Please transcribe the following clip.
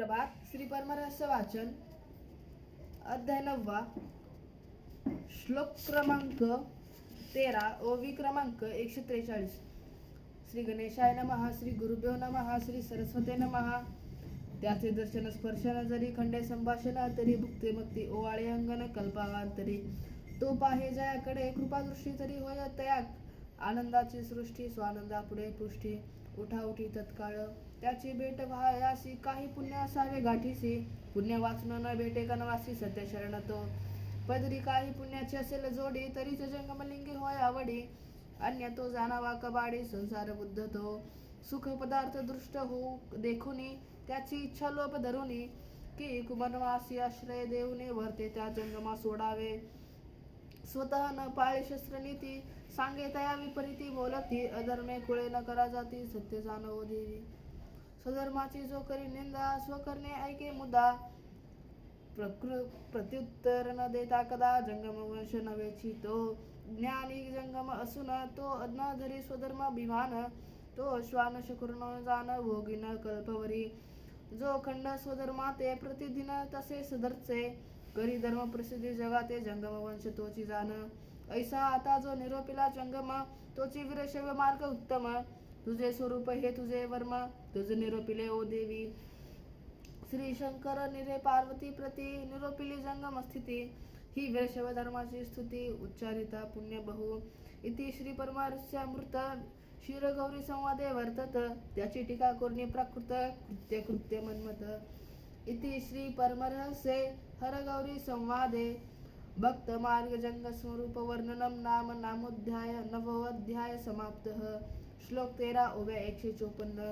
सुप्रभात. श्री परमरहस्य वाचन अध्याय 9 श्लोक क्रमांक 13 ओवी क्रमांक 143. श्री गणेशाय नमः. श्री गुरुभ्यो नमः. श्री सरस्वते नमः. त्याचे दर्शन स्पर्शन जरी खंडे संभाषण तरी भुक्ते मक्ती ओवाळे अंगण कल्पावांतरी तो पाहे जयाकडे कृपादृष्टी तरी होय तयाग आनंदाची सृष्टी स्वानंदा पुढे पृष्ठी उठाउठी तत्काळ त्याची भेट व्हायासी काही पुण्य असावे गाठीसी पुण्य वाचून न भेटे कनवासी सत्य शरण तो पदरी काही पुण्याची असेल जोडी तरीच जंगमलिंगी होय आवडी अन्य तो जाणावा कबाडी संसार बुद्ध तो सुख पदार्थ दृष्ट हो देखुनी त्याची इच्छा लोप धरुनी की कुमनवासी आश्रय देऊने वर्ते त्या जंगमा सोडावे स्वतः न पाळे शस्त्रनीती सांगे तया विपरीती बोलती अधर्मे कुळे न करा जाती सत्य जाणवो देवी स्वधर्माची जो करी निंदा स्वकरणे ऐके मुद्दा प्रत्युत्तर न देता कदा जंगम वंश नव्हेची तो ज्ञानी जंगम असून तो न धरी स्वधर्माभिमान तो श्वान शुक्र जाण भोगिन कल्पवरी जो खंड स्वधर्माते प्रतिदिन तसे सदरचे करी धर्म प्रसिद्धी जगाते जंगम वंश तोची जाण ऐसा आता जो निरोपिला जंगम तोची वीरशैव मार्ग उत्तम तुझे स्वरूप हे तुझे वर्म तुझे निरोपिले ओ देवी श्री शंकर निरे पार्वती प्रती निरोपिली जंगम स्थिती ही वीरशैव धर्माची स्तुती उच्चारिता पुण्य बहु इति श्री परमारस्यामृत क्षीरगौरी संवादे वर्तत त्याची टीका कोरणी प्राकृत कृत्य कृत्य मन्मत इति श्री परमरहस्ये हरगौरी संवादे भक्त मार्ग जंग स्वरूप वर्णनम नाम नामोध्याय नवोध्याय समाप्तः. श्लोक 13 ओव्या 154.